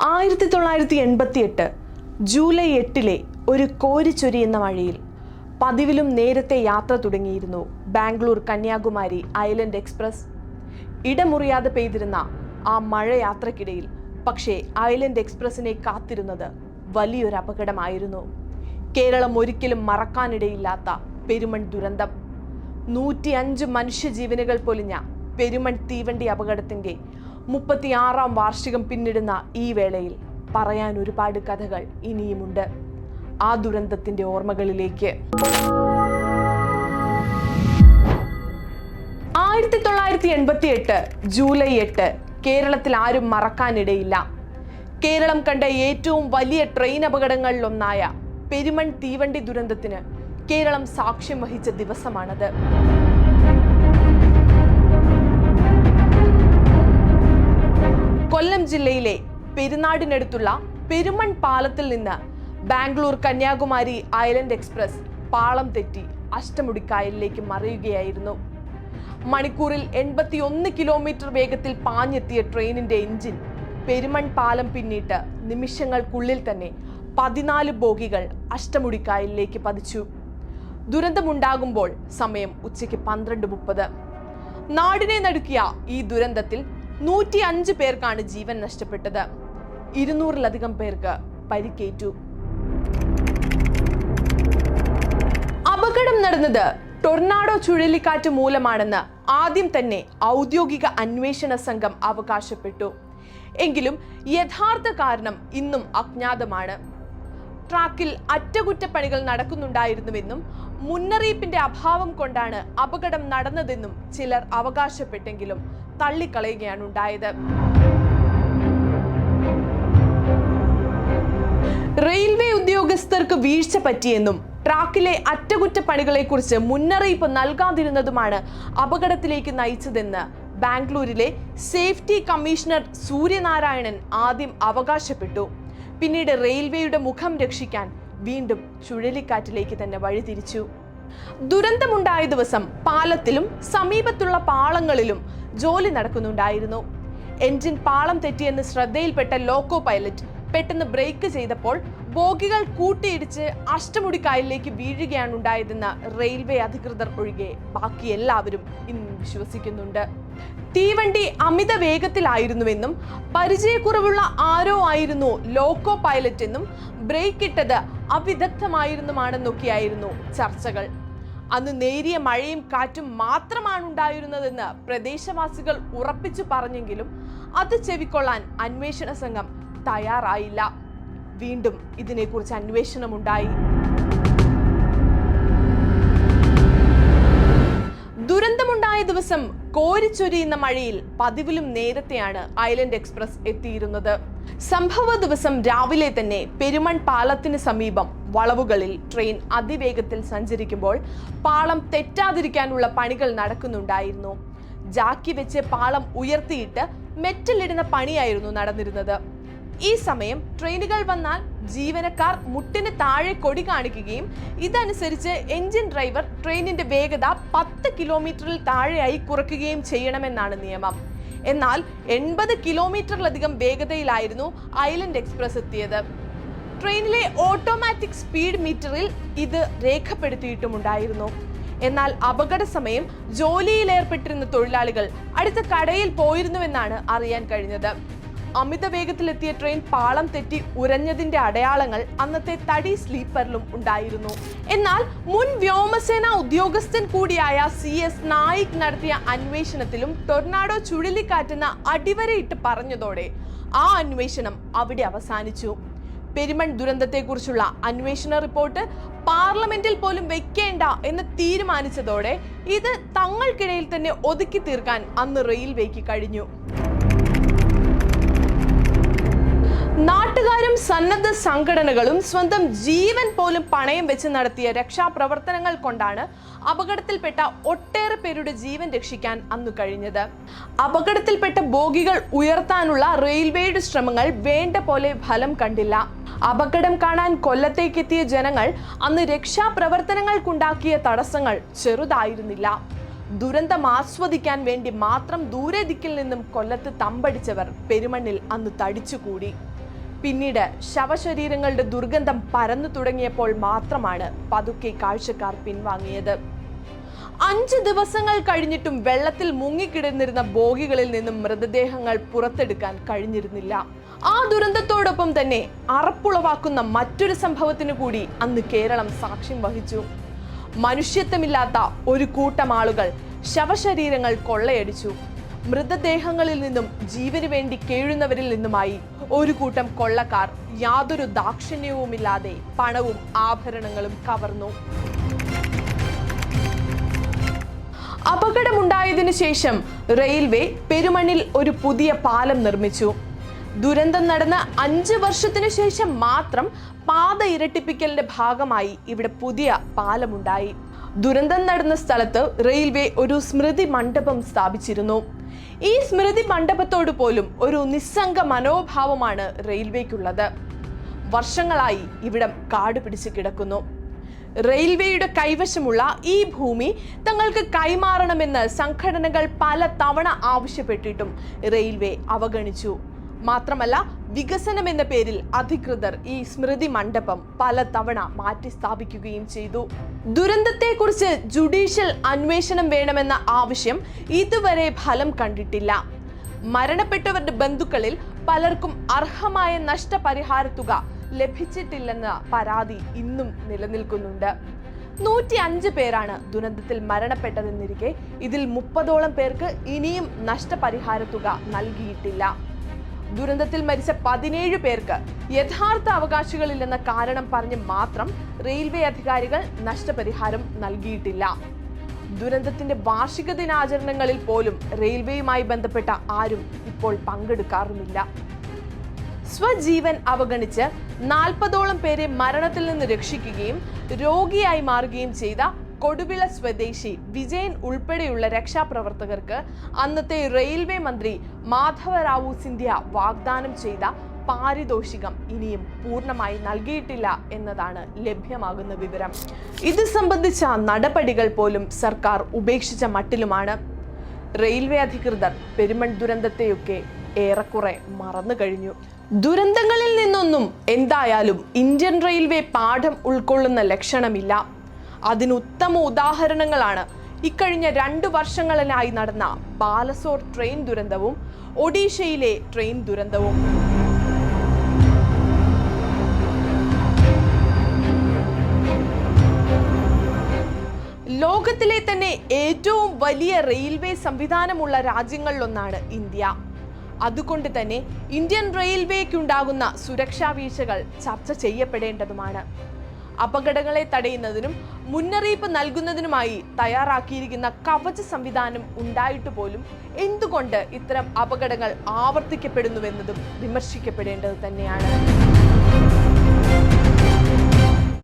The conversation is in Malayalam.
1988 ജൂലൈ 8 ഒരു കോരിച്ചൊരിയുന്ന മഴയിൽ പതിവിലും നേരത്തെ യാത്ര തുടങ്ങിയിരുന്നു ബാംഗ്ലൂർ കന്യാകുമാരി ഐലൻഡ് എക്സ്പ്രസ്. ഇടമുറിയാതെ പെയ്തിരുന്ന ആ മഴയാത്രക്കിടയിൽ പക്ഷേ ഐലൻഡ് എക്സ്പ്രസിനെ കാത്തിരുന്നത് വലിയൊരു അപകടമായിരുന്നു. കേരളം ഒരിക്കലും മറക്കാനിടയില്ലാത്ത പെരുമൺ ദുരന്തം. 105 മനുഷ്യജീവനുകൾ പൊലിഞ്ഞ പെരുമൺ തീവണ്ടി അപകടത്തിന്റെ 36ാം വാർഷികം പിന്നിടുന്ന ഈ വേളയിൽ പറയാൻ ഒരുപാട് കഥകൾ ഇനിയുമുണ്ട്. ആ ദുരന്തത്തിന്റെ ഓർമ്മകളിലേക്ക് 1988 ജൂലൈ 8 കേരളത്തിൽ ആരും മറക്കാനിടയില്ല. കേരളം കണ്ട ഏറ്റവും വലിയ ട്രെയിൻ അപകടങ്ങളിലൊന്നായ പെരുമൺ തീവണ്ടി ദുരന്തത്തിന് കേരളം സാക്ഷ്യം വഹിച്ച ദിവസമാണത്. കൊല്ലം ജില്ലയിലെ പെരുന്നാടിനടുത്തുള്ള പെരുമൺ പാലത്തിൽ നിന്ന് ബാംഗ്ലൂർ കന്യാകുമാരി ഐലൻഡ് എക്സ്പ്രസ് പാളം തെറ്റി അഷ്ടമുടിക്കായലിലേക്ക് മറിയുകയായിരുന്നു. മണിക്കൂറിൽ 81 കിലോമീറ്റർ വേഗത്തിൽ പാഞ്ഞെത്തിയ ട്രെയിനിന്റെ എഞ്ചിൻ പെരുമൺ പാലം പിന്നിട്ട് നിമിഷങ്ങൾക്കുള്ളിൽ തന്നെ 14 ബോഗികൾ അഷ്ടമുടിക്കായലിലേക്ക് പതിച്ചു. ദുരന്തമുണ്ടാകുമ്പോൾ സമയം ഉച്ചയ്ക്ക് 12:30. നാടിനെ നടുക്കിയ ഈ ദുരന്തത്തിൽ 105 പേർക്കാണ് ജീവൻ നഷ്ടപ്പെട്ടത്. 200-ലധികം പേർക്ക് പരിക്കേറ്റു. അപകടം നടന്നത് ടൊർണാഡോ ചുഴലിക്കാറ്റ് മൂലമാണെന്ന് ആദ്യം തന്നെ ഔദ്യോഗിക അന്വേഷണ സംഘം അവകാശപ്പെട്ടു. എങ്കിലും യഥാർത്ഥ കാരണം ഇന്നും അജ്ഞാതമാണ്. ട്രാക്കിൽ അറ്റകുറ്റപ്പണികൾ നടക്കുന്നുണ്ടായിരുന്നുവെന്നും മുന്നറിയിപ്പിന്റെ അഭാവം കൊണ്ടാണ് അപകടം നടന്നതെന്നും ചിലർ അവകാശപ്പെട്ടെങ്കിലും തള്ളിക്കളയുകയാണ് ഉണ്ടായത്. റെയിൽവേ ഉദ്യോഗസ്ഥർക്ക് വീഴ്ച പറ്റിയെന്നും ട്രാക്കിലെ അറ്റകുറ്റപ്പണികളെ കുറിച്ച് മുന്നറിയിപ്പ് നൽകാതിരുന്നതുമാണ് അപകടത്തിലേക്ക് നയിച്ചതെന്ന് ബാംഗ്ലൂരിലെ സേഫ്റ്റി കമ്മീഷണർ സൂര്യനാരായണൻ ആദ്യം അവകാശപ്പെട്ടു. പിന്നീട് റെയിൽവേയുടെ മുഖം രക്ഷിക്കാൻ വീണ്ടും ചുഴലിക്കാറ്റിലേക്ക് തന്നെ വഴിതിരിച്ചു. ദുരന്തമുണ്ടായ ദിവസം പാലത്തിലും സമീപത്തുള്ള പാളങ്ങളിലും ജോലി നടക്കുന്നുണ്ടായിരുന്നു. എഞ്ചിൻ പാളം തെറ്റിയെന്ന് ശ്രദ്ധയിൽപ്പെട്ട ലോക്കോ പൈലറ്റ് പെട്ടെന്ന് ബ്രേക്ക് ചെയ്തപ്പോൾ ബോഗികൾ കൂട്ടിയിടിച്ച് അഷ്ടമുടിക്കായലിലേക്ക് വീഴുകയാണ് ഉണ്ടായതെന്ന് റെയിൽവേ അധികൃതർ ഒഴികെ ബാക്കി എല്ലാവരും ഇന്നും വിശ്വസിക്കുന്നുണ്ട്. തീവണ്ടി അമിത വേഗത്തിലായിരുന്നുവെന്നും പരിചയക്കുറവുള്ള ആരോ ആയിരുന്നു ലോക്കോ പൈലറ്റ് എന്നും ബ്രേക്ക് ഇട്ടത് അവിദഗ്ധമായിരുന്നുമാണെന്നൊക്കെയായിരുന്നു ചർച്ചകൾ. അന്ന് നേരിയ മഴയും കാറ്റും മാത്രമാണ് ഉണ്ടായിരുന്നതെന്ന് പ്രദേശവാസികൾ ഉറപ്പിച്ചു പറഞ്ഞെങ്കിലും അത് ചെവിക്കൊള്ളാൻ അന്വേഷണ സംഘം തയ്യാറായില്ല. വീണ്ടും ഇതിനെക്കുറിച്ച് അന്വേഷണമുണ്ടായി. ദുരന്തമുണ്ടായ ദിവസം കോരിച്ചൊരിയുന്ന മഴയിൽ പതിവിലും നേരത്തെയാണ് ഐലൻഡ് എക്സ്പ്രസ് എത്തിയിരുന്നത്. സംഭവ ദിവസം രാവിലെ തന്നെ പെരുമൺ പാലത്തിന് സമീപം വളവുകളിൽ ട്രെയിൻ അതിവേഗത്തിൽ സഞ്ചരിക്കുമ്പോൾ പാളം തെറ്റാതിരിക്കാനുള്ള പണികൾ നടക്കുന്നുണ്ടായിരുന്നു. ജാക്കി വെച്ച് പാളം ഉയർത്തിയിട്ട് മെറ്റലിടുന്ന പണിയായിരുന്നു നടന്നിരുന്നത്. ഈ സമയം ട്രെയിനുകൾ വന്നാൽ ജീവനക്കാർ മുട്ടിന് താഴെ കൊടി കാണിക്കുകയും ഇതനുസരിച്ച് എഞ്ചിൻ ഡ്രൈവർ ട്രെയിനിന്റെ വേഗത 10 കിലോമീറ്ററിൽ താഴെയായി കുറയ്ക്കുകയും ചെയ്യണമെന്നാണ് നിയമം. എന്നാൽ 80 കിലോമീറ്ററിലധികം വേഗതയിലായിരുന്നു ഐലൻഡ് എക്സ്പ്രസ് എത്തിയത്. ട്രെയിനിലെ ഓട്ടോമാറ്റിക് സ്പീഡ് മീറ്ററിൽ ഇത് രേഖപ്പെടുത്തിയിട്ടുമുണ്ടായിരുന്നു. എന്നാൽ അപകട സമയം ജോലിയിലേർപ്പെട്ടിരുന്ന തൊഴിലാളികൾ അടുത്ത കടയിൽ പോയിരുന്നുവെന്നാണ് അറിയാൻ കഴിഞ്ഞത്. അമിത വേഗത്തിലെത്തിയ ട്രെയിൻ പാളം തെറ്റി ഉരഞ്ഞതിന്റെ അടയാളങ്ങൾ അന്നത്തെ തടി സ്ലീപ്പറിലും ഉണ്ടായിരുന്നു. എന്നാൽ മുൻ വ്യോമസേന ഉദ്യോഗസ്ഥൻ കൂടിയായ CS നായിക് നടത്തിയ അന്വേഷണത്തിലും ടൊർണാഡോ ചുഴലിക്കാറ്റെന്ന അടിവരയിട്ട് പറഞ്ഞതോടെ ആ അന്വേഷണം അവിടെ അവസാനിച്ചു. പെരുമൺ ദുരന്തത്തെക്കുറിച്ചുള്ള അന്വേഷണ റിപ്പോർട്ട് പാർലമെന്റിൽ പോലും വെക്കേണ്ട എന്ന് തീരുമാനിച്ചതോടെ ഇത് തങ്ങൾക്കിടയിൽ തന്നെ ഒതുക്കി തീർക്കാൻ അന്ന് റെയിൽവേക്ക് കഴിഞ്ഞു. നാട്ടുകാരും സന്നദ്ധ സംഘടനകളും സ്വന്തം ജീവൻ പോലും പണയം വെച്ച് നടത്തിയ രക്ഷാപ്രവർത്തനങ്ങൾ കൊണ്ടാണ് അപകടത്തിൽപ്പെട്ട ഒട്ടേറെ പേരുടെ ജീവൻ രക്ഷിക്കാൻ അന്ന് കഴിഞ്ഞത്. അപകടത്തിൽപ്പെട്ട ബോഗികൾ ഉയർത്താനുള്ള റെയിൽവേയുടെ ശ്രമങ്ങൾ വേണ്ട പോലെ ഫലം കണ്ടില്ല. അപകടം കാണാൻ കൊല്ലത്തേക്കെത്തിയ ജനങ്ങൾ അന്ന് രക്ഷാപ്രവർത്തനങ്ങൾക്കുണ്ടാക്കിയ തടസ്സങ്ങൾ ചെറുതായിരുന്നില്ല. ദുരന്തം ആസ്വദിക്കാൻ വേണ്ടി മാത്രം ദൂരെ ദിക്കിൽ നിന്നും കൊല്ലത്ത് തമ്പടിച്ചവർ പെരുമണ്ണിൽ അന്ന് തടിച്ചുകൂടി. പിന്നീട് ശവശരീരങ്ങളുടെ ദുർഗന്ധം പരന്നു തുടങ്ങിയപ്പോൾ മാത്രമാണ് പതുക്കെ കാഴ്ചക്കാർ പിൻവാങ്ങിയത്. 5 ദിവസങ്ങൾ കഴിഞ്ഞിട്ടും വെള്ളത്തിൽ മുങ്ങിക്കിടന്നിരുന്ന ബോഗികളിൽ നിന്നും മൃതദേഹങ്ങൾ പുറത്തെടുക്കാൻ കഴിഞ്ഞിരുന്നില്ല. ആ ദുരന്തത്തോടൊപ്പം തന്നെ അറപ്പുളവാക്കുന്ന മറ്റൊരു സംഭവത്തിനു കൂടി അന്ന് കേരളം സാക്ഷ്യം വഹിച്ചു. മനുഷ്യത്വമില്ലാത്ത ഒരു കൂട്ടം ആളുകൾ ശവശരീരങ്ങൾ കൊള്ളയടിച്ചു. മൃതദേഹങ്ങളിൽ നിന്നും ജീവന് വേണ്ടി കേഴുന്നവരിൽ നിന്നുമായി ഒരു കൂട്ടം കൊള്ളക്കാർ യാതൊരു ദാക്ഷിണ്യവുമില്ലാതെ പണവും ആഭരണങ്ങളും കവർന്നു. അപകടമുണ്ടായതിനു ശേഷം റെയിൽവേ പെരുമണ്ണിൽ ഒരു പുതിയ പാലം നിർമ്മിച്ചു. ദുരന്തം നടന്ന 5 വർഷത്തിനു ശേഷം മാത്രം പാത ഇരട്ടിപ്പിക്കലിന്റെ ഭാഗമായി ഇവിടെ പുതിയ പാലമുണ്ടായി. ദുരന്തം നടന്ന സ്ഥലത്ത് റെയിൽവേ ഒരു സ്മൃതി മണ്ഡപം സ്ഥാപിച്ചിരുന്നു. ഈ സ്മൃതി മണ്ഡപത്തോട് പോലും ഒരു നിസ്സംഗ മനോഭാവമാണ് റെയിൽവേക്കുള്ളത്. വർഷങ്ങളായി ഇവിടം കാട് പിടിച്ച് കിടക്കുന്നു. റെയിൽവേയുടെ കൈവശമുള്ള ഈ ഭൂമി തങ്ങൾക്ക് കൈമാറണമെന്ന് സംഘടനകൾ പല തവണ ആവശ്യപ്പെട്ടിട്ടും റെയിൽവേ അവഗണിച്ചു. മാത്രമല്ല, വികസനം എന്ന പേരിൽ അധികൃതർ ഈ സ്മൃതി മണ്ഡപം പല തവണ മാറ്റി സ്ഥാപിക്കുകയും ചെയ്തു. ദുരന്തത്തെക്കുറിച്ച് ജുഡീഷ്യൽ അന്വേഷണം വേണമെന്ന ആവശ്യം ഇതുവരെ ഫലം കണ്ടിട്ടില്ല. മരണപ്പെട്ടവരുടെ ബന്ധുക്കളിൽ പലർക്കും അർഹമായ നഷ്ടപരിഹാര തുക ലഭിച്ചിട്ടില്ലെന്ന പരാതി ഇന്നും നിലനിൽക്കുന്നുണ്ട്. 105 പേരാണ് ദുരന്തത്തിൽ മരണപ്പെട്ടതെന്നിരിക്കെ ഇതിൽ 30ഓളം പേർക്ക് ഇനിയും നഷ്ടപരിഹാര തുക നൽകിയിട്ടില്ല. ദുരന്തത്തിൽ മരിച്ച 17 പേർക്ക് യഥാർത്ഥ അവകാശികളില്ലെന്ന കാരണം പറഞ്ഞ് മാത്രം റെയിൽവേ അധികാരികൾ നഷ്ടപരിഹാരം നൽകിയിട്ടില്ല. ദുരന്തത്തിന്റെ വാർഷിക ദിനാചരണങ്ങളിൽ പോലും റെയിൽവേയുമായി ബന്ധപ്പെട്ട ആരും ഇപ്പോൾ പങ്കെടുക്കാറുമില്ല. സ്വജീവൻ അവഗണിച്ച് 40ഓളം പേരെ മരണത്തിൽ നിന്ന് രക്ഷിക്കുകയും രോഗിയായി മാറുകയും ചെയ്ത കൊടുവിള സ്വദേശി വിജയൻ ഉൾപ്പെടെയുള്ള രക്ഷാപ്രവർത്തകർക്ക് അന്നത്തെ റെയിൽവേ മന്ത്രി മാധവറാവു സിന്ധ്യ വാഗ്ദാനം ചെയ്ത പാരിതോഷികം ഇനിയും പൂർണ്ണമായി നൽകിയിട്ടില്ല എന്നതാണ് ലഭ്യമാകുന്ന വിവരം. ഇത് സംബന്ധിച്ച നടപടികൾ പോലും സർക്കാർ ഉപേക്ഷിച്ച മട്ടിലുമാണ്. റെയിൽവേ അധികൃതർ പെരുമൺ ദുരന്തത്തെയൊക്കെ ഏറെക്കുറെ മറന്നു കഴിഞ്ഞു. ദുരന്തങ്ങളിൽ നിന്നൊന്നും എന്തായാലും ഇന്ത്യൻ റെയിൽവേ പാഠം ഉൾക്കൊള്ളുന്ന ലക്ഷണമില്ല. അതിന് ഉത്തമ ഉദാഹരണങ്ങളാണ് ഇക്കഴിഞ്ഞ 2 വർഷങ്ങളിലായി നടന്ന ബാലസോർ ട്രെയിൻ ദുരന്തവും ഒഡീഷയിലെ ട്രെയിൻ ദുരന്തവും. ലോകത്തിലെ തന്നെ ഏറ്റവും വലിയ റെയിൽവേ സംവിധാനമുള്ള രാജ്യങ്ങളിലൊന്നാണ് ഇന്ത്യ. അതുകൊണ്ട് തന്നെ ഇന്ത്യൻ റെയിൽവേക്കുണ്ടാകുന്ന സുരക്ഷാ വീഴ്ചകൾ ചർച്ച ചെയ്യപ്പെടേണ്ടതുമാണ്. അപകടങ്ങളെ തടയുന്നതിനും മുന്നറിയിപ്പ് നൽകുന്നതിനുമായി തയ്യാറാക്കിയിരിക്കുന്ന കവച സംവിധാനം ഉണ്ടായിട്ട് പോലും എന്തുകൊണ്ട് ഇത്തരം അപകടങ്ങൾ ആവർത്തിക്കപ്പെടുന്നുവെന്നതും വിമർശിക്കപ്പെടേണ്ടത് തന്നെയാണ്.